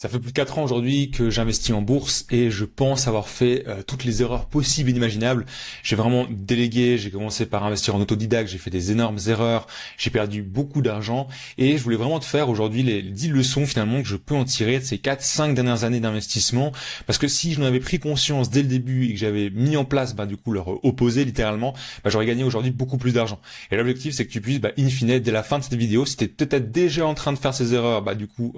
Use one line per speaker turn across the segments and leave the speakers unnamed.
Ça fait plus de 4 ans aujourd'hui que j'investis en bourse et je pense avoir fait toutes les erreurs possibles et inimaginables. J'ai vraiment délégué, j'ai commencé par investir en autodidacte, j'ai fait des énormes erreurs, j'ai perdu beaucoup d'argent et je voulais vraiment te faire aujourd'hui les 10 leçons finalement que je peux en tirer de ces 4-5 dernières années d'investissement, parce que si je n'en avais pris conscience dès le début et que j'avais mis en place du coup leur opposé littéralement, j'aurais gagné aujourd'hui beaucoup plus d'argent. Et l'objectif c'est que tu puisses in fine dès la fin de cette vidéo, si tu es peut-être déjà en train de faire ces erreurs,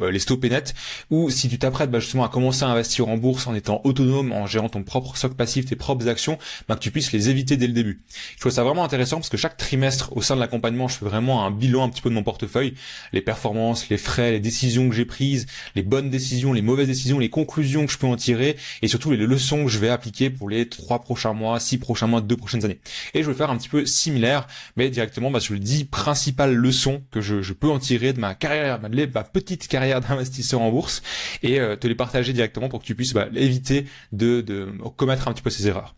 les stopper net, ou si tu t'apprêtes justement à commencer à investir en bourse en étant autonome, en gérant ton propre stock passif, tes propres actions, que tu puisses les éviter dès le début. Je trouve ça vraiment intéressant parce que chaque trimestre au sein de l'accompagnement, je fais vraiment un bilan un petit peu de mon portefeuille, les performances, les frais, les décisions que j'ai prises, les bonnes décisions, les mauvaises décisions, les conclusions que je peux en tirer et surtout les leçons que je vais appliquer pour les 3 prochains mois, 6 prochains mois, 2 prochaines années. Et je vais faire un petit peu similaire, mais directement sur les 10 principales leçons que je peux en tirer de ma carrière, ma petite carrière d'investisseur en bourse, et te les partager directement pour que tu puisses éviter de commettre un petit peu ces erreurs.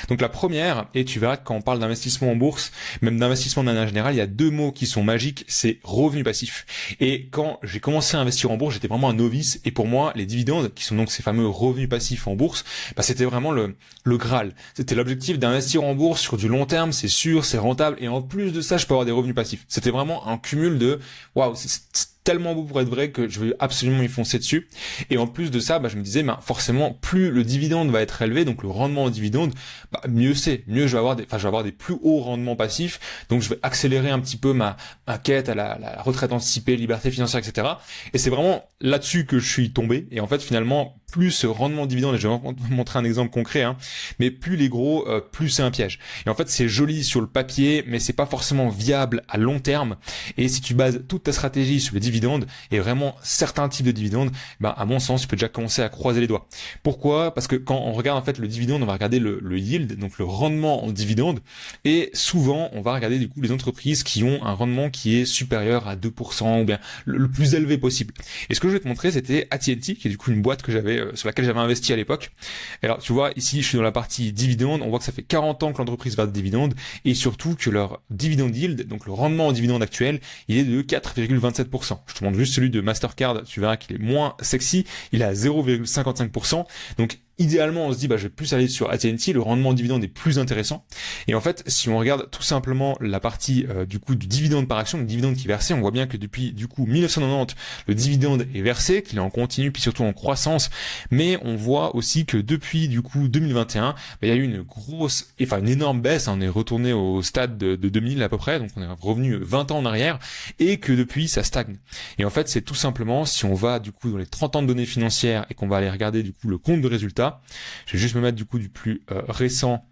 Donc la première, et tu verras que quand on parle d'investissement en bourse, même d'investissement de manière générale, il y a 2 mots qui sont magiques, c'est revenu passif. Et quand j'ai commencé à investir en bourse, j'étais vraiment un novice, et pour moi, les dividendes, qui sont donc ces fameux revenus passifs en bourse, c'était vraiment le Graal. C'était l'objectif d'investir en bourse sur du long terme, c'est sûr, c'est rentable, et en plus de ça, je peux avoir des revenus passifs. C'était vraiment un cumul de waouh, c'est tellement beau pour être vrai que je vais absolument y foncer dessus. Et en plus de ça, je me disais, forcément, plus le dividende va être élevé, donc le rendement au dividende, mieux c'est. Mieux je vais avoir des plus hauts rendements passifs. Donc je vais accélérer un petit peu ma quête à la retraite anticipée, liberté financière, etc. Et c'est vraiment là-dessus que je suis tombé. Et en fait, finalement, plus ce rendement au dividende, et je vais vous montrer un exemple concret, mais plus les gros, plus c'est un piège. Et en fait, c'est joli sur le papier, mais c'est pas forcément viable à long terme. Et si tu bases toute ta stratégie sur les dividendes, et vraiment certains types de dividendes, à mon sens, tu peux déjà commencer à croiser les doigts. Pourquoi ? Parce que quand on regarde en fait le dividende, on va regarder le yield, donc le rendement en dividende, et souvent on va regarder du coup les entreprises qui ont un rendement qui est supérieur à 2% ou bien le plus élevé possible. Et ce que je vais te montrer, c'était AT&T, qui est du coup une boîte que j'avais sur laquelle j'avais investi à l'époque. Alors tu vois, ici je suis dans la partie dividende, on voit que ça fait 40 ans que l'entreprise va de dividendes, et surtout que leur dividend yield, donc le rendement en dividende actuel, il est de 4,27%. Je te montre juste celui de Mastercard, tu verras qu'il est moins sexy, il est à 0,55%. Donc idéalement, on se dit, je vais plus aller sur AT&T, le rendement en dividende est plus intéressant. Et en fait, si on regarde tout simplement la partie du dividende par action, le dividende qui est versé, on voit bien que depuis 1990, le dividende est versé, qu'il est en continu, puis surtout en croissance. Mais on voit aussi que depuis 2021, il y a eu une énorme baisse. On est retourné au stade de 2000 à peu près, donc on est revenu 20 ans en arrière, et que depuis ça stagne. Et en fait, c'est tout simplement, si on va dans les 30 ans de données financières et qu'on va aller regarder le compte de résultats. Je vais juste me mettre du plus récent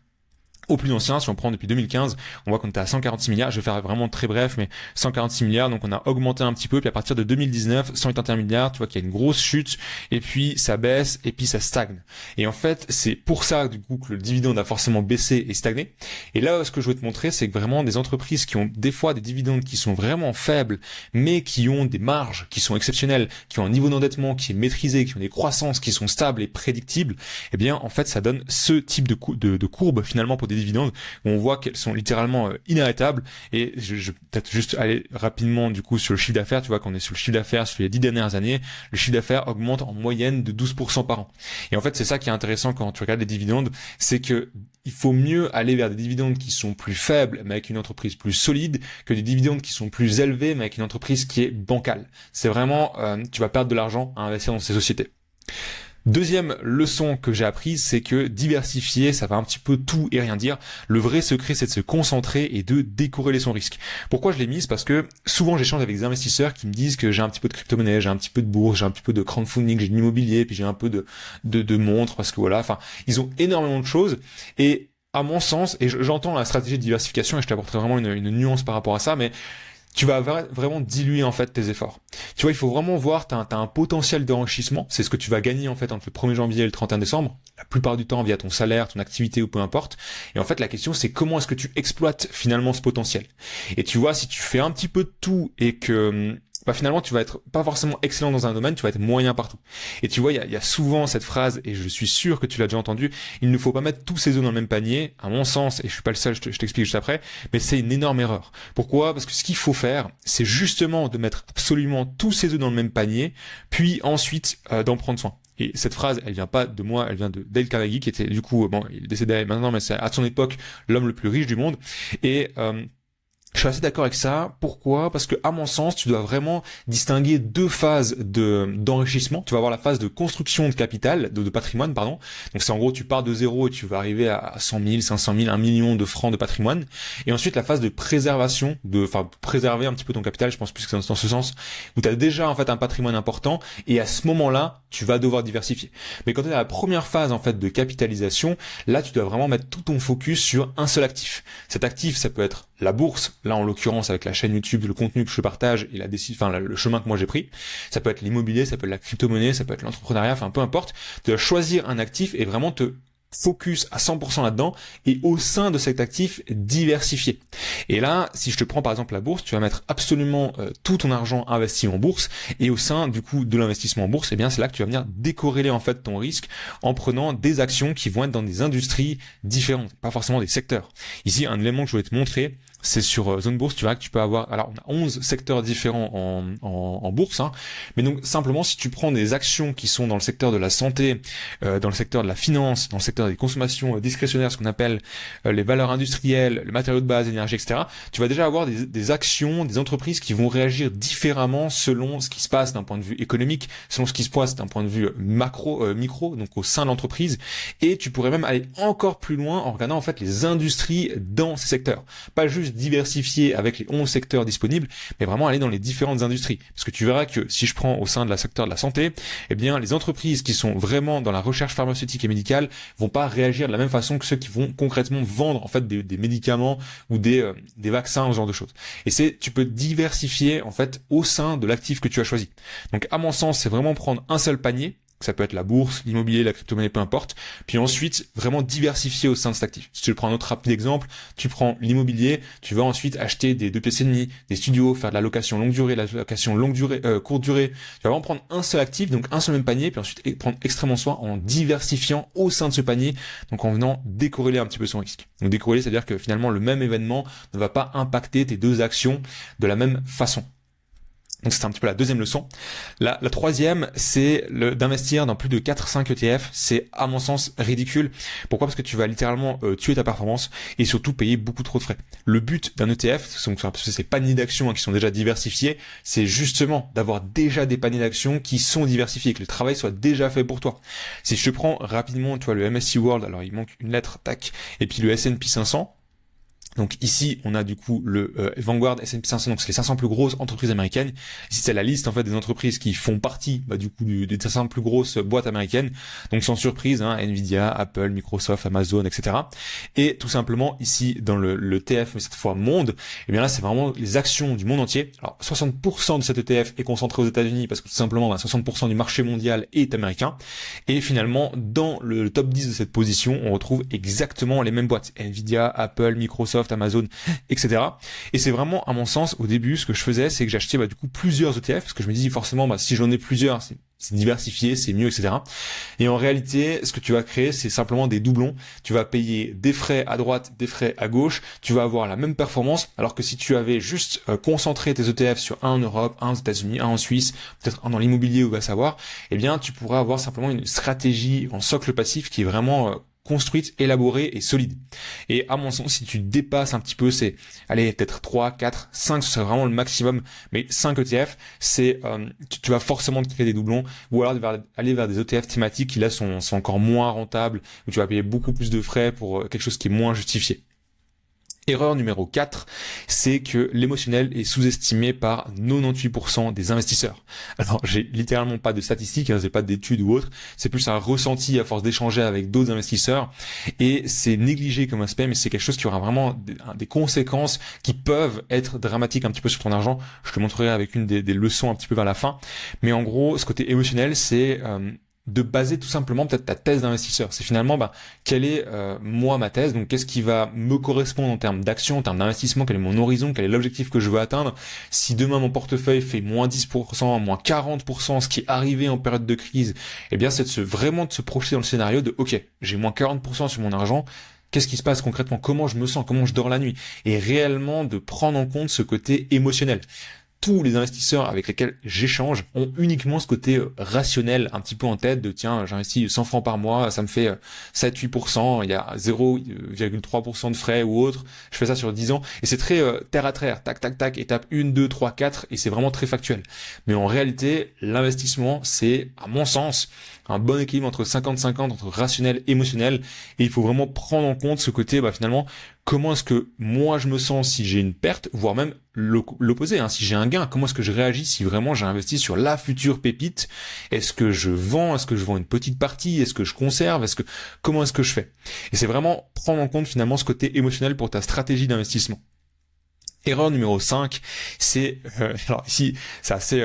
au plus ancien. Si on prend depuis 2015, on voit qu'on était à 146 milliards. Je vais faire vraiment très bref, mais 146 milliards. Donc on a augmenté un petit peu. Puis à partir de 2019, 181 milliards. Tu vois qu'il y a une grosse chute. Et puis ça baisse. Et puis ça stagne. Et en fait, c'est pour ça que le dividende a forcément baissé et stagné. Et là, ce que je veux te montrer, c'est que vraiment des entreprises qui ont des fois des dividendes qui sont vraiment faibles, mais qui ont des marges qui sont exceptionnelles, qui ont un niveau d'endettement qui est maîtrisé, qui ont des croissances qui sont stables et prédictibles. Eh bien, en fait, ça donne ce type de courbe finalement pour des dividendes où on voit qu'elles sont littéralement inarrêtables. Et je vais peut-être juste aller rapidement sur le chiffre d'affaires. Tu vois qu'on est sur le chiffre d'affaires sur les 10 dernières années, le chiffre d'affaires augmente en moyenne de 12% par an. Et en fait, c'est ça qui est intéressant quand tu regardes les dividendes, c'est que il faut mieux aller vers des dividendes qui sont plus faibles mais avec une entreprise plus solide que des dividendes qui sont plus élevés mais avec une entreprise qui est bancale. C'est vraiment tu vas perdre de l'argent à investir dans ces sociétés. Deuxième leçon que j'ai apprise, c'est que diversifier, ça va un petit peu tout et rien dire. Le vrai secret, c'est de se concentrer et de décorréler son risque. Pourquoi je l'ai mise ? Parce que souvent j'échange avec des investisseurs qui me disent que j'ai un petit peu de crypto-monnaie, j'ai un petit peu de bourse, j'ai un petit peu de crowdfunding, j'ai de l'immobilier, puis j'ai un peu de montres, parce que ils ont énormément de choses. Et à mon sens, et j'entends la stratégie de diversification, et je t'apporterai vraiment une nuance par rapport à ça, mais tu vas vraiment diluer en fait tes efforts. Tu vois, il faut vraiment voir, t'as un potentiel d'enrichissement, c'est ce que tu vas gagner en fait entre le 1er janvier et le 31 décembre, la plupart du temps via ton salaire, ton activité ou peu importe. Et en fait, la question c'est comment est-ce que tu exploites finalement ce potentiel. Et tu vois, si tu fais un petit peu de tout et que bah finalement tu vas être pas forcément excellent dans un domaine, tu vas être moyen partout. Et tu vois, il y a souvent cette phrase, et je suis sûr que tu l'as déjà entendu, il ne faut pas mettre tous ses œufs dans le même panier, à mon sens, et je suis pas le seul, je t'explique juste après, mais c'est une énorme erreur. Pourquoi? Parce que ce qu'il faut faire, c'est justement de mettre absolument tous ses œufs dans le même panier, puis ensuite d'en prendre soin. Et cette phrase, elle vient pas de moi, elle vient de Dale Carnegie, qui était du coup, bon, il est décédé maintenant, mais c'est à son époque l'homme le plus riche du monde. Et je suis assez d'accord avec ça. Pourquoi? Parce que, à mon sens, tu dois vraiment distinguer deux phases d'enrichissement. Tu vas avoir la phase de construction de capital, de patrimoine, pardon. Donc, c'est en gros, tu pars de zéro et tu vas arriver à 100 000, 500 000, 1 million de francs de patrimoine. Et ensuite, la phase de préservation, préserver un petit peu ton capital, je pense plus que c'est dans ce sens, où tu as déjà, en fait, un patrimoine important. Et à ce moment-là, tu vas devoir diversifier. Mais quand tu es à la première phase, en fait, de capitalisation, là, tu dois vraiment mettre tout ton focus sur un seul actif. Cet actif, ça peut être la bourse, là en l'occurrence avec la chaîne YouTube, le contenu que je partage et le chemin que moi j'ai pris. Ça peut être l'immobilier, ça peut être la crypto-monnaie, ça peut être l'entrepreneuriat, enfin peu importe. Tu dois choisir un actif et vraiment te focus à 100% là-dedans et au sein de cet actif diversifié. Et là, si je te prends par exemple la bourse, tu vas mettre absolument tout ton argent investi en bourse et au sein du coup de l'investissement en bourse, eh bien c'est là que tu vas venir décorréler en fait ton risque en prenant des actions qui vont être dans des industries différentes, pas forcément des secteurs. Ici, un élément que je voulais te montrer, c'est sur Zone Bourse, tu verras que tu peux avoir, alors on a 11 secteurs différents en bourse, hein, mais donc simplement si tu prends des actions qui sont dans le secteur de la santé, dans le secteur de la finance, dans le secteur des consommations discrétionnaires, ce qu'on appelle les valeurs industrielles, les matériaux de base, l'énergie, etc., tu vas déjà avoir des actions, des entreprises qui vont réagir différemment selon ce qui se passe d'un point de vue économique, selon ce qui se passe d'un point de vue micro, donc au sein de l'entreprise, et tu pourrais même aller encore plus loin en regardant en fait les industries dans ces secteurs. Pas juste diversifier avec les 11 secteurs disponibles, mais vraiment aller dans les différentes industries. Parce que tu verras que si je prends au sein de la secteur de la santé, eh bien, les entreprises qui sont vraiment dans la recherche pharmaceutique et médicale vont pas réagir de la même façon que ceux qui vont concrètement vendre, en fait, des médicaments ou des vaccins, ce genre de choses. Et tu peux diversifier, en fait, au sein de l'actif que tu as choisi. Donc, à mon sens, c'est vraiment prendre un seul panier. Ça peut être la bourse, l'immobilier, la crypto-monnaie, peu importe. Puis ensuite, vraiment diversifier au sein de cet actif. Si tu prends un autre rapide exemple, tu prends l'immobilier, tu vas ensuite acheter des 2 pièces et demie, des studios, faire de la location longue durée, courte durée. Tu vas vraiment prendre un seul actif, donc un seul même panier, puis ensuite prendre extrêmement soin en diversifiant au sein de ce panier, donc en venant décorréler un petit peu son risque. Donc décorréler, c'est-à-dire que finalement, le même événement ne va pas impacter tes deux actions de la même façon. Donc c'est un petit peu la deuxième leçon. La troisième, c'est d'investir dans plus de 4-5 ETF. C'est à mon sens ridicule. Pourquoi? Parce que tu vas littéralement tuer ta performance et surtout payer beaucoup trop de frais. Le but d'un ETF, donc ces paniers d'actions qui sont déjà diversifiés, c'est justement d'avoir déjà des paniers d'actions qui sont diversifiés, que le travail soit déjà fait pour toi. Si je te prends rapidement, tu vois, le MSCI World, alors il manque une lettre, tac, et puis le S&P 500. Donc ici, on a du coup le Vanguard S&P 500, donc c'est les 500 plus grosses entreprises américaines. Ici, c'est la liste en fait des entreprises qui font partie du coup des 500 plus grosses boîtes américaines. Donc sans surprise, hein, Nvidia, Apple, Microsoft, Amazon, etc. Et tout simplement ici dans le ETF, mais cette fois monde, et bien là c'est vraiment les actions du monde entier. Alors 60% de cet ETF est concentré aux États-Unis parce que tout simplement 60% du marché mondial est américain. Et finalement, dans le top 10 de cette position, on retrouve exactement les mêmes boîtes: Nvidia, Apple, Microsoft, Amazon, etc. Et c'est vraiment, à mon sens, au début, ce que je faisais, c'est que j'achetais du coup plusieurs ETF, parce que je me dis forcément, si j'en ai plusieurs, c'est diversifié, c'est mieux, etc. Et en réalité, ce que tu vas créer, c'est simplement des doublons. Tu vas payer des frais à droite, des frais à gauche. Tu vas avoir la même performance, alors que si tu avais juste concentré tes ETF sur un en Europe, un aux États-Unis, un en Suisse, peut-être un dans l'immobilier, ou va savoir, eh bien, tu pourrais avoir simplement une stratégie en socle passif qui est vraiment construite, élaborée et solide. Et à mon sens, si tu dépasses un petit peu, peut-être 3, 4, 5, ce serait vraiment le maximum, mais 5 ETF, tu vas forcément te créer des doublons, ou alors aller vers des ETF thématiques qui là sont encore moins rentables, où tu vas payer beaucoup plus de frais pour quelque chose qui est moins justifié. Erreur numéro 4, c'est que l'émotionnel est sous-estimé par 98% des investisseurs. Alors, j'ai littéralement pas de statistiques, j'ai pas d'études ou autre, c'est plus un ressenti à force d'échanger avec d'autres investisseurs, et c'est négligé comme aspect, mais c'est quelque chose qui aura vraiment des conséquences qui peuvent être dramatiques un petit peu sur ton argent. Je te montrerai avec une des leçons un petit peu vers la fin, mais en gros, ce côté émotionnel, c'est de baser tout simplement peut-être ta thèse d'investisseur. C'est finalement quelle est moi ma thèse, donc qu'est-ce qui va me correspondre en termes d'action, en termes d'investissement, quel est mon horizon, quel est l'objectif que je veux atteindre. Si demain mon portefeuille fait moins 10%, moins 40%, ce qui est arrivé en période de crise, eh bien c'est vraiment de se projeter dans le scénario de ok, j'ai moins 40% sur mon argent, qu'est-ce qui se passe concrètement, comment je me sens, comment je dors la nuit, et réellement de prendre en compte ce côté émotionnel. Tous les investisseurs avec lesquels j'échange ont uniquement ce côté rationnel un petit peu en tête de tiens, j'investis 100 francs par mois, ça me fait 7-8%, il y a 0,3% de frais ou autre, je fais ça sur 10 ans et c'est très terre à terre, tac tac tac, étape 1, 2, 3, 4 et c'est vraiment très factuel. Mais en réalité, l'investissement c'est à mon sens un bon équilibre entre 50-50, entre rationnel et émotionnel et il faut vraiment prendre en compte ce côté finalement comment est-ce que moi je me sens si j'ai une perte, voire même l'opposé, si j'ai un gain, comment est-ce que je réagis si vraiment j'ai investi sur la future pépite, est-ce que je vends une petite partie, est-ce que je conserve, comment est-ce que je fais? Et c'est vraiment prendre en compte finalement ce côté émotionnel pour ta stratégie d'investissement. Erreur numéro 5, c'est alors ici c'est assez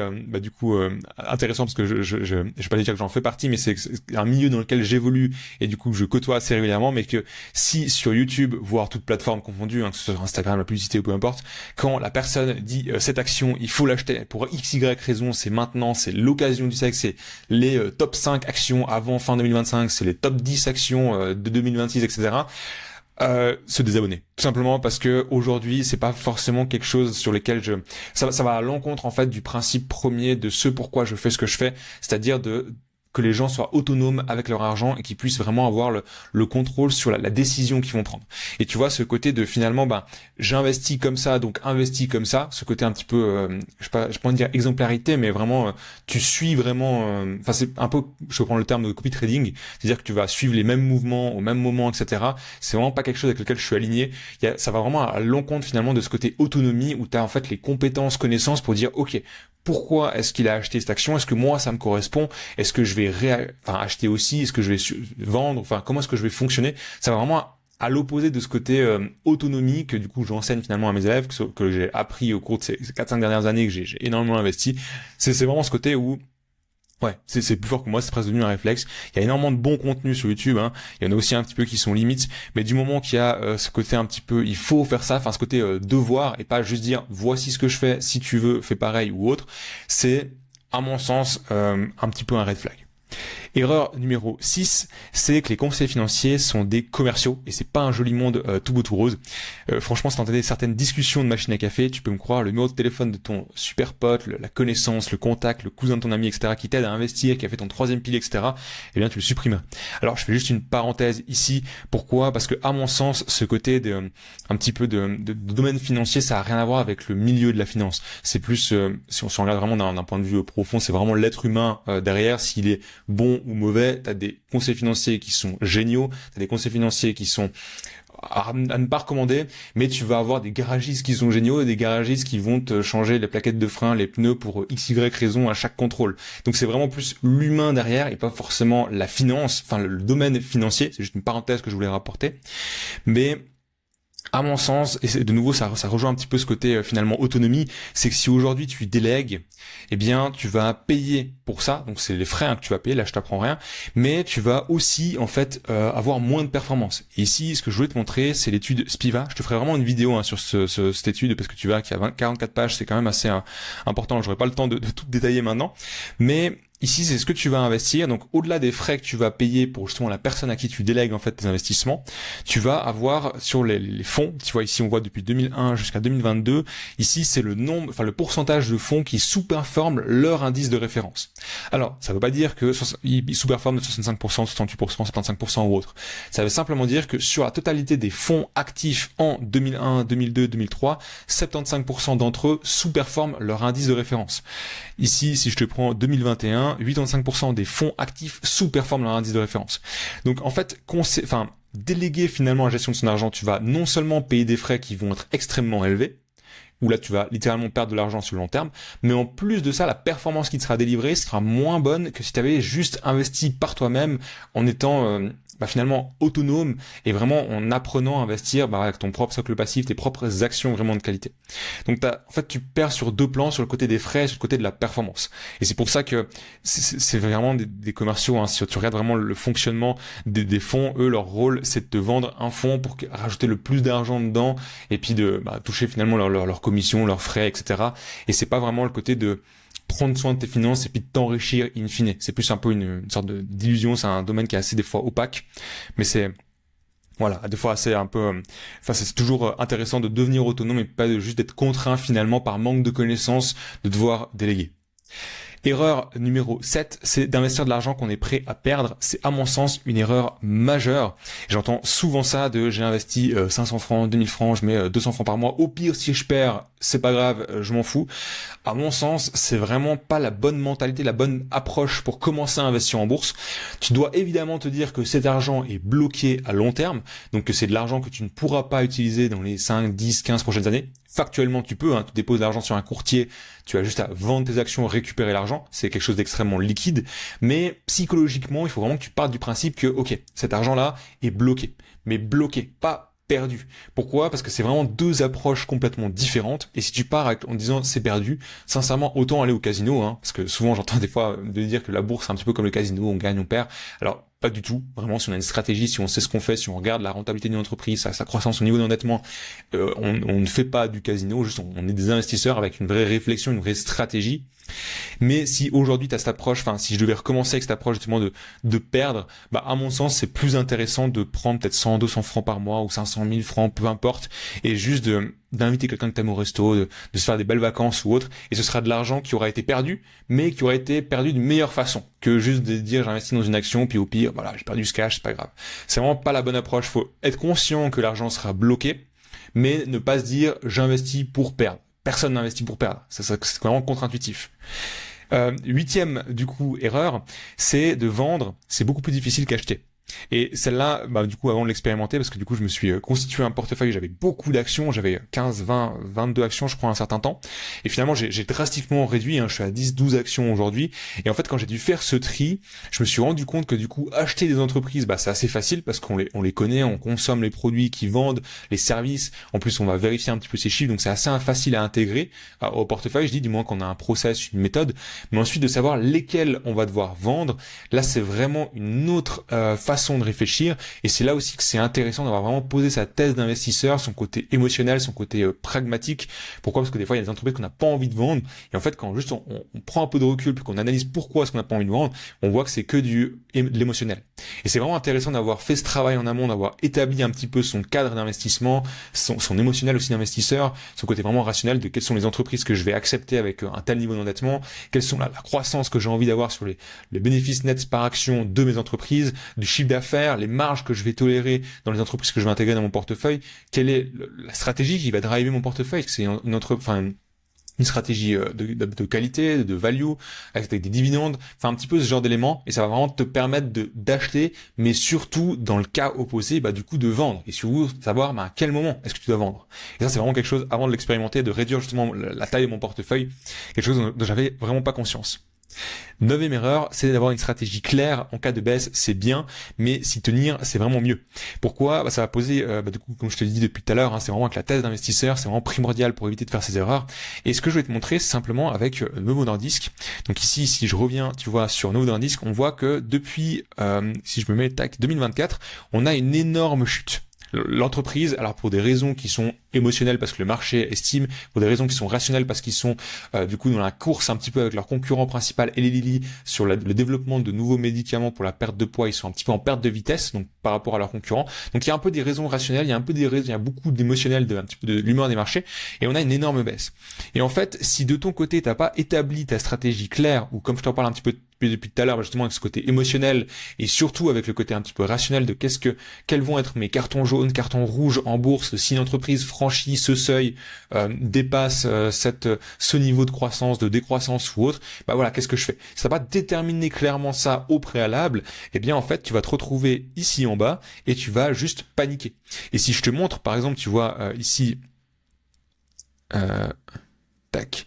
intéressant parce que je vais pas dire que j'en fais partie, mais c'est un milieu dans lequel j'évolue et du coup je côtoie assez régulièrement, mais que si sur YouTube, voire toute plateforme confondue, que ce soit sur Instagram, la publicité ou peu importe, quand la personne dit cette action il faut l'acheter pour XY raison, c'est maintenant, c'est l'occasion du siècle, c'est les top 5 actions avant fin 2025, c'est les top 10 actions de 2026, etc. Se désabonner, tout simplement parce que aujourd'hui c'est pas forcément quelque chose sur lequel ça va à l'encontre en fait du principe premier de ce pourquoi je fais ce que je fais, c'est-à-dire que les gens soient autonomes avec leur argent et qu'ils puissent vraiment avoir le contrôle sur la décision qu'ils vont prendre. Et tu vois ce côté de finalement j'investis comme ça, donc investis comme ça, ce côté un petit peu je peux pas dire exemplarité, mais vraiment tu suis vraiment c'est un peu, je prends le terme de copy trading, c'est-à-dire que tu vas suivre les mêmes mouvements au même moment, etc. C'est vraiment pas quelque chose avec lequel je suis aligné. Ça va vraiment à l'encontre finalement de ce côté autonomie où tu as en fait les compétences, connaissances pour dire ok, pourquoi est-ce qu'il a acheté cette action? Est-ce que moi ça me correspond? Est-ce que je vais acheter aussi? Est-ce que je vais vendre? Comment est-ce que je vais fonctionner? Ça va vraiment à l'opposé de ce côté autonomie que du coup j'enseigne finalement à mes élèves, que j'ai appris au cours de ces 4-5 dernières années, que j'ai énormément investi. C'est vraiment ce côté où c'est plus fort que moi, c'est presque devenu un réflexe. Il y a énormément de bons contenus sur YouTube, Il y en a aussi un petit peu qui sont limites, mais du moment qu'il y a ce côté un petit peu, il faut faire ça, ce côté devoir et pas juste dire voici ce que je fais, si tu veux, fais pareil ou autre, c'est à mon sens un petit peu un red flag. Erreur numéro 6, c'est que les conseillers financiers sont des commerciaux et c'est pas un joli monde tout beau tout rose. Franchement, si t'entendais certaines discussions de machine à café, tu peux me croire, le numéro de téléphone de ton super pote, la connaissance, le contact, le cousin de ton ami, etc., qui t'aide à investir, qui a fait ton 3e pilier, etc., eh bien tu le supprimes. Alors je fais juste une parenthèse ici. Pourquoi? Parce que à mon sens, ce côté un petit peu de domaine financier, ça a rien à voir avec le milieu de la finance. C'est plus, si on regarde vraiment d'un point de vue profond, c'est vraiment l'être humain derrière, s'il est bon ou mauvais. T'as des conseils financiers qui sont géniaux, t'as des conseils financiers qui sont à ne pas recommander, mais tu vas avoir des garagistes qui sont géniaux et des garagistes qui vont te changer les plaquettes de frein, les pneus pour XY raison à chaque contrôle. Donc c'est vraiment plus l'humain derrière et pas forcément la finance, le domaine financier. C'est juste une parenthèse que je voulais rapporter. Mais à mon sens, et de nouveau ça rejoint un petit peu ce côté finalement autonomie, c'est que si aujourd'hui tu délègues, eh bien tu vas payer pour ça, donc c'est les frais que tu vas payer, là je t'apprends rien, mais tu vas aussi en fait avoir moins de performance. Et ici, ce que je voulais te montrer, c'est l'étude Spiva. Je te ferai vraiment une vidéo sur cette étude parce que tu vois qu'il y a 44 pages, c'est quand même assez important. J'aurai pas le temps de tout détailler maintenant, mais ici, c'est ce que tu vas investir. Donc, au-delà des frais que tu vas payer pour justement la personne à qui tu délègues en fait tes investissements, tu vas avoir sur les fonds. Tu vois ici, on voit depuis 2001 jusqu'à 2022. Ici, c'est le pourcentage de fonds qui sous-performent leur indice de référence. Alors, ça veut pas dire que ils sous-performent de 65%, 68%, 75% ou autre. Ça veut simplement dire que sur la totalité des fonds actifs en 2001, 2002, 2003, 75% d'entre eux sous-performent leur indice de référence. Ici, si je te prends 2021, 85% des fonds actifs sous-performent leur indice de référence. Donc en fait, déléguer finalement la gestion de son argent, tu vas non seulement payer des frais qui vont être extrêmement élevés, où là tu vas littéralement perdre de l'argent sur le long terme, mais en plus de ça, la performance qui te sera délivrée sera moins bonne que si tu avais juste investi par toi-même en étant finalement autonome et vraiment en apprenant à investir avec ton propre socle passif, tes propres actions vraiment de qualité. Donc en fait tu perds sur deux plans, sur le côté des frais et sur le côté de la performance. Et c'est pour ça que c'est vraiment des commerciaux, si tu regardes vraiment le fonctionnement des fonds, eux leur rôle c'est de te vendre un fonds pour rajouter le plus d'argent dedans et puis de toucher finalement leur commission, leurs frais, etc. Et c'est pas vraiment le côté de prendre soin de tes finances et puis de t'enrichir in fine. C'est plus un peu une sorte d'illusion, c'est un domaine qui est assez des fois opaque, mais c'est des fois assez un peu c'est toujours intéressant de devenir autonome et pas de juste d'être contraint finalement par manque de connaissances de devoir déléguer. Erreur numéro 7, c'est d'investir de l'argent qu'on est prêt à perdre. C'est à mon sens une erreur majeure. J'entends souvent ça j'ai investi 500 francs, 2000 francs, je mets 200 francs par mois. Au pire, si je perds, c'est pas grave, je m'en fous. À mon sens, c'est vraiment pas la bonne mentalité, la bonne approche pour commencer à investir en bourse. Tu dois évidemment te dire que cet argent est bloqué à long terme, donc que c'est de l'argent que tu ne pourras pas utiliser dans les 5, 10, 15 prochaines années. Factuellement, tu peux, tu déposes l'argent sur un courtier, tu as juste à vendre tes actions, récupérer l'argent, c'est quelque chose d'extrêmement liquide, mais psychologiquement, il faut vraiment que tu partes du principe que, ok, cet argent-là est bloqué, mais bloqué, pas perdu. Pourquoi ? Parce que c'est vraiment deux approches complètement différentes, et si tu pars en disant c'est perdu, sincèrement, autant aller au casino, parce que souvent j'entends des fois de dire que la bourse c'est un petit peu comme le casino, on gagne, on perd. Alors, pas du tout. Vraiment, si on a une stratégie, si on sait ce qu'on fait, si on regarde la rentabilité d'une entreprise, sa croissance, son niveau d'endettement, on ne fait pas du casino, juste on est des investisseurs avec une vraie réflexion, une vraie stratégie. Mais si aujourd'hui tu as cette approche, si je devais recommencer avec cette approche justement de perdre, à mon sens c'est plus intéressant de prendre peut-être 100, 200 francs par mois ou 500 000 francs, peu importe, et juste d'inviter quelqu'un que t'aimes au resto, de se faire des belles vacances ou autre, et ce sera de l'argent qui aura été perdu, mais qui aura été perdu d'une meilleure façon que juste de dire j'investis dans une action, puis au pire, j'ai perdu ce cash, c'est pas grave. C'est vraiment pas la bonne approche. Faut être conscient que l'argent sera bloqué, mais ne pas se dire j'investis pour perdre. Personne n'investit pour perdre. C'est vraiment contre-intuitif. Huitième, du coup, erreur, c'est de vendre. C'est beaucoup plus difficile qu'acheter. Et celle-là, du coup, avant de l'expérimenter, parce que du coup, je me suis constitué un portefeuille, j'avais beaucoup d'actions, j'avais 15, 20, 22 actions, je crois, à un certain temps. Et finalement, j'ai drastiquement réduit, je suis à 10, 12 actions aujourd'hui. Et en fait, quand j'ai dû faire ce tri, je me suis rendu compte que du coup, acheter des entreprises, c'est assez facile parce qu'on les connaît, on consomme les produits qu'ils vendent, les services. En plus, on va vérifier un petit peu ces chiffres, donc c'est assez facile à intégrer au portefeuille. Je dis, du moins qu'on a un process, une méthode. Mais ensuite, de savoir lesquels on va devoir vendre, là, c'est vraiment une autre façon de réfléchir, et c'est là aussi que c'est intéressant d'avoir vraiment posé sa thèse d'investisseur, son côté émotionnel, son côté pragmatique. Pourquoi ? Parce que des fois il y a des entreprises qu'on n'a pas envie de vendre, et en fait quand juste on prend un peu de recul puis qu'on analyse pourquoi est-ce qu'on n'a pas envie de vendre, on voit que c'est que de l'émotionnel. Et c'est vraiment intéressant d'avoir fait ce travail en amont, d'avoir établi un petit peu son cadre d'investissement, son émotionnel aussi d'investisseur, son côté vraiment rationnel de quelles sont les entreprises que je vais accepter avec un tel niveau d'endettement, quelles sont la croissance que j'ai envie d'avoir sur les bénéfices nets par action de mes entreprises, du chiffre d'affaires, les marges que je vais tolérer dans les entreprises que je vais intégrer dans mon portefeuille, quelle est la stratégie qui va driver mon portefeuille, c'est une stratégie de qualité, de value, avec des dividendes, un petit peu ce genre d'éléments, et ça va vraiment te permettre d'acheter, mais surtout, dans le cas opposé, du coup, de vendre, et surtout, savoir à quel moment est-ce que tu dois vendre. Et ça, c'est vraiment quelque chose, avant de l'expérimenter, de réduire justement la taille de mon portefeuille, quelque chose dont j'avais vraiment pas conscience. Neuvième erreur, c'est d'avoir une stratégie claire. En cas de baisse, c'est bien, mais s'y tenir, c'est vraiment mieux. Pourquoi ? Ça va poser, du coup, comme je te l'ai dit depuis tout à l'heure, c'est vraiment avec la thèse d'investisseur, c'est vraiment primordial pour éviter de faire ces erreurs. Et ce que je vais te montrer, c'est simplement avec Novo Nordisk. Donc ici, si je reviens, tu vois, sur Novo Nordisk, on voit que depuis, si je me mets 2024, on a une énorme chute. L'entreprise, alors pour des raisons qui sont émotionnelles parce que le marché estime, pour des raisons qui sont rationnelles parce qu'ils sont du coup dans la course un petit peu avec leur concurrent principal Eli Lilly sur le développement de nouveaux médicaments pour la perte de poids, ils sont un petit peu en perte de vitesse donc par rapport à leurs concurrents. Donc il y a un peu des raisons rationnelles, il y a beaucoup d'émotionnel, un petit peu de l'humeur des marchés, et on a une énorme baisse. Et en fait, si de ton côté t'as pas établi ta stratégie claire, ou comme je t'en parle un petit peu depuis tout à l'heure, justement avec ce côté émotionnel et surtout avec le côté un petit peu rationnel de quels vont être mes cartons jaunes, cartons rouges en bourse si une entreprise franchit ce seuil, dépasse ce niveau de croissance, de décroissance ou autre, qu'est-ce que je fais ? Si t'as pas déterminé clairement ça au préalable, eh bien en fait tu vas te retrouver ici en bas et tu vas juste paniquer. Et si je te montre par exemple, tu vois ici euh, tac.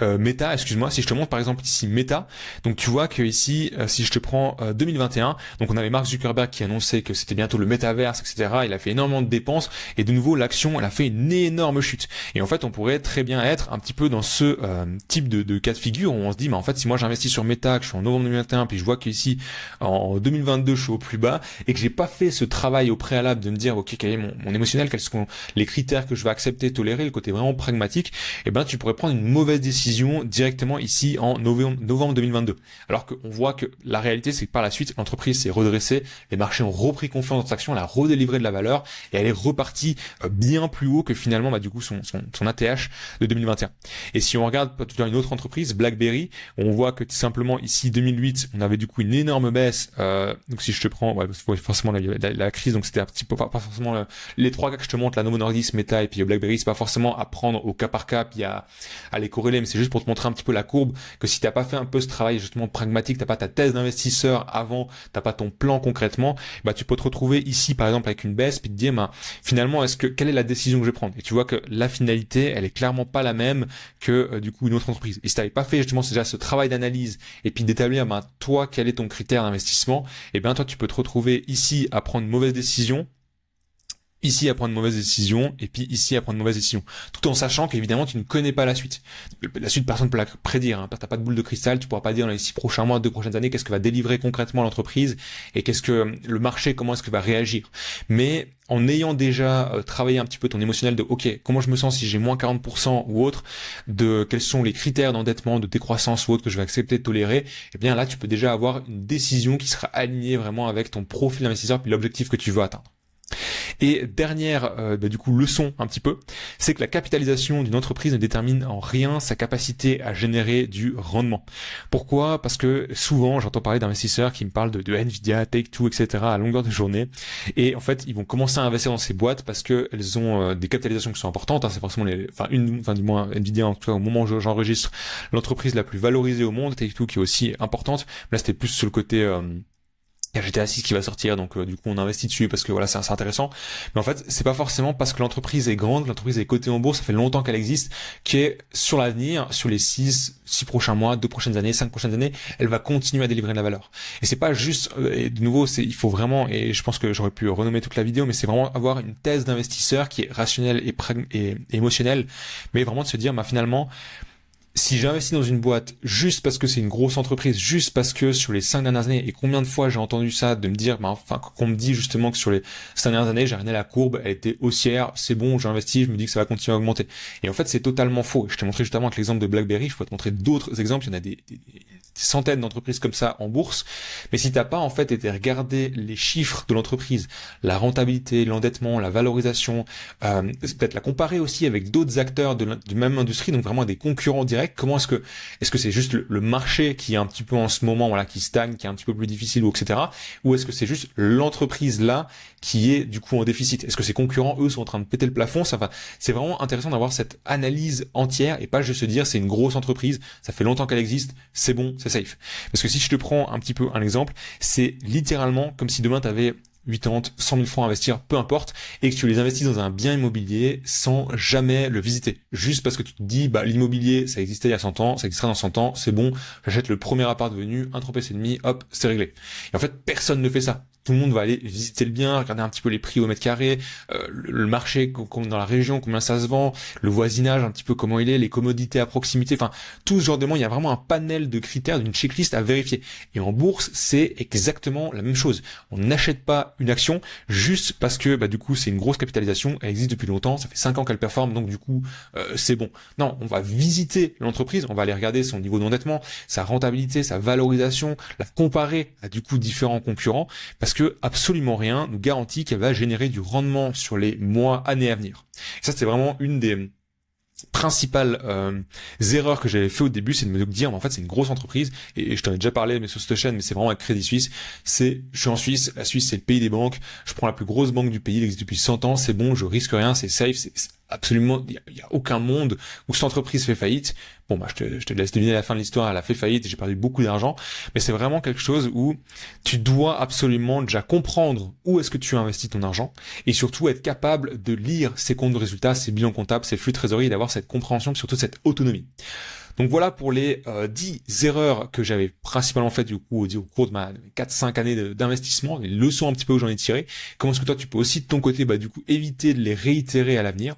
Meta, excuse-moi, si je te montre par exemple ici Meta, donc tu vois que ici, si je te prends 2021, donc on avait Mark Zuckerberg qui annonçait que c'était bientôt le métaverse, etc. Il a fait énormément de dépenses et de nouveau l'action, elle a fait une énorme chute. Et en fait, on pourrait très bien être un petit peu dans ce type de cas de figure où on se dit, mais en fait, si moi j'investis sur Meta, que je suis en novembre 2021, puis je vois qu'ici en 2022 je suis au plus bas et que j'ai pas fait ce travail au préalable de me dire, ok, quel est mon émotionnel, quels sont les critères que je vais accepter, tolérer, le côté vraiment pragmatique, et ben tu pourrais prendre une mauvaise décision directement ici en novembre 2022. Alors qu'on voit que la réalité, c'est que par la suite, l'entreprise s'est redressée, les marchés ont repris confiance dans cette action, elle a redélivré de la valeur et elle est repartie bien plus haut que finalement du coup son ATH de 2021. Et si on regarde une autre entreprise, BlackBerry, on voit que tout simplement ici 2008, on avait du coup une énorme baisse. Donc si je te prends, forcément la crise, donc c'était un petit peu pas forcément les trois cas que je te montre, la Novo Nordisk, Meta et puis BlackBerry, c'est pas forcément à prendre au cas par cas puis à les corréler, mais c'est juste pour te montrer un petit peu la courbe, que si t'as pas fait un peu ce travail justement pragmatique, t'as pas ta thèse d'investisseur avant, t'as pas ton plan concrètement, tu peux te retrouver ici par exemple avec une baisse puis te dire finalement quelle est la décision que je vais prendre, et tu vois que la finalité elle est clairement pas la même que du coup une autre entreprise. Et si t'avais pas fait justement déjà ce travail d'analyse et puis d'établir toi quel est ton critère d'investissement, et toi tu peux te retrouver ici à prendre une mauvaise décision, ici à prendre une mauvaise décision, et puis ici à prendre une mauvaise décision. Tout en sachant qu'évidemment, tu ne connais pas la suite. La suite, personne ne peut la prédire. T'as pas de boule de cristal, tu pourras pas dire dans les 6 prochains mois, 2 prochaines années, qu'est-ce que va délivrer concrètement l'entreprise, et qu'est-ce que le marché, comment est-ce que va réagir. Mais en ayant déjà travaillé un petit peu ton émotionnel de ok, comment je me sens si j'ai moins 40% ou autre, de quels sont les critères d'endettement, de décroissance ou autre que je vais accepter de tolérer, et bien là, tu peux déjà avoir une décision qui sera alignée vraiment avec ton profil d'investisseur puis l'objectif que tu veux atteindre. Et dernière du coup leçon un petit peu, c'est que la capitalisation d'une entreprise ne détermine en rien sa capacité à générer du rendement. Pourquoi ? Parce que souvent j'entends parler d'investisseurs qui me parlent de Nvidia, Take-Two, etc. à longueur de journée, et en fait ils vont commencer à investir dans ces boîtes parce que elles ont des capitalisations qui sont importantes. C'est forcément du moins Nvidia en tout cas au moment où j'enregistre, l'entreprise la plus valorisée au monde. Take-Two qui est aussi importante. Là c'était plus sur le côté il y a GTA 6 qui va sortir, donc du coup on investit dessus parce que voilà c'est intéressant. Mais en fait c'est pas forcément parce que l'entreprise est grande, que l'entreprise est cotée en bourse, ça fait longtemps qu'elle existe, qu'est sur l'avenir, sur les 6 prochains mois, 2 prochaines années, 5 prochaines années, elle va continuer à délivrer de la valeur. Et c'est pas juste, et de nouveau il faut vraiment, et je pense que j'aurais pu renommer toute la vidéo, mais c'est vraiment avoir une thèse d'investisseur qui est rationnelle et émotionnelle, mais vraiment de se dire finalement, si j'investis dans une boîte juste parce que c'est une grosse entreprise, juste parce que sur les 5 dernières années, et combien de fois j'ai entendu ça, de me dire, qu'on me dit justement que sur les 5 dernières années, j'ai regardé la courbe, elle était haussière, c'est bon, j'ai investi, je me dis que ça va continuer à augmenter. Et en fait, c'est totalement faux. Je t'ai montré justement avec l'exemple de BlackBerry, je pourrais te montrer d'autres exemples, il y en a des centaines d'entreprises comme ça en bourse. Mais si t'as pas en fait été regarder les chiffres de l'entreprise, la rentabilité, l'endettement, la valorisation, peut-être la comparer aussi avec d'autres acteurs de même industrie, donc vraiment des concurrents directs, comment est-ce que c'est juste le marché qui est un petit peu en ce moment qui stagne, qui est un petit peu plus difficile, ou etc. Ou est-ce que c'est juste l'entreprise là qui est du coup en déficit? Est-ce que ses concurrents eux sont en train de péter le plafond? C'est vraiment intéressant d'avoir cette analyse entière et pas juste se dire c'est une grosse entreprise, ça fait longtemps qu'elle existe, c'est bon, c'est safe. Parce que si je te prends un petit peu un exemple, c'est littéralement comme si demain tu avais 80, 100 000 francs à investir, peu importe, et que tu les investis dans un bien immobilier sans jamais le visiter. Juste parce que tu te dis, l'immobilier, ça existait il y a 100 ans, ça existera dans 100 ans, c'est bon, j'achète le premier appart venu, un trempé et demi, hop, c'est réglé. Et en fait, personne ne fait ça. Tout le monde va aller visiter le bien, regarder un petit peu les prix au mètre carré, le marché dans la région, combien ça se vend, le voisinage, un petit peu comment il est, les commodités à proximité, tout ce genre de monde. Il y a vraiment un panel de critères, d'une checklist à vérifier. Et en bourse, c'est exactement la même chose. On n'achète pas une action juste parce que du coup c'est une grosse capitalisation, elle existe depuis longtemps, ça fait 5 ans qu'elle performe, donc du coup c'est bon. Non, on va visiter l'entreprise, on va aller regarder son niveau d'endettement, sa rentabilité, sa valorisation, la comparer à du coup différents concurrents, parce que absolument rien nous garantit qu'elle va générer du rendement sur les mois, années à venir. Et ça c'est vraiment une des principales erreurs que j'avais fait au début, c'est de me dire en fait c'est une grosse entreprise, et je t'en ai déjà parlé mais sur cette chaîne, mais c'est vraiment avec Crédit Suisse, je suis en Suisse, la Suisse c'est le pays des banques, je prends la plus grosse banque du pays, elle existe depuis 100 ans, c'est bon, je risque rien, c'est safe, absolument, il y a aucun monde où cette entreprise fait faillite. Bon, bah, je te laisse deviner la fin de l'histoire, elle a fait faillite et j'ai perdu beaucoup d'argent. Mais c'est vraiment quelque chose où tu dois absolument déjà comprendre où est-ce que tu as investi ton argent et surtout être capable de lire ses comptes de résultats, ses bilans comptables, ses flux de trésorerie et d'avoir cette compréhension, surtout cette autonomie. Donc voilà pour les 10 erreurs que j'avais principalement faites du coup au cours de ma 4-5 années d'investissement, les leçons un petit peu où j'en ai tiré. Comment est-ce que toi tu peux aussi de ton côté du coup éviter de les réitérer à l'avenir.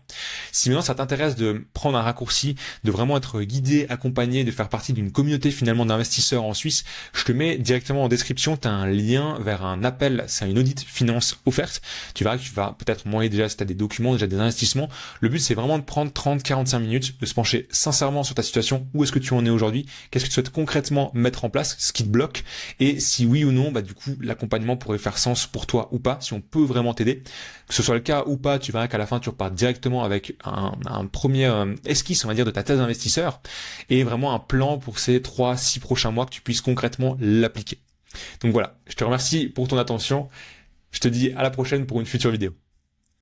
Si maintenant ça t'intéresse de prendre un raccourci, de vraiment être guidé, accompagné, de faire partie d'une communauté finalement d'investisseurs en Suisse, je te mets directement en description, tu as un lien vers un appel, c'est une audit finance offerte. Tu verras que tu vas peut-être m'envoyer déjà si tu as des documents, déjà des investissements. Le but c'est vraiment de prendre 30-45 minutes, de se pencher sincèrement sur ta situation. Où est-ce que tu en es aujourd'hui? Qu'est-ce que tu souhaites concrètement mettre en place? Ce qui te bloque? Et si oui ou non, du coup, l'accompagnement pourrait faire sens pour toi ou pas, si on peut vraiment t'aider. Que ce soit le cas ou pas, tu verras qu'à la fin, tu repars directement avec un premier esquisse, on va dire, de ta thèse d'investisseur et vraiment un plan pour ces 3-6 prochains mois que tu puisses concrètement l'appliquer. Donc voilà, je te remercie pour ton attention. Je te dis à la prochaine pour une future vidéo.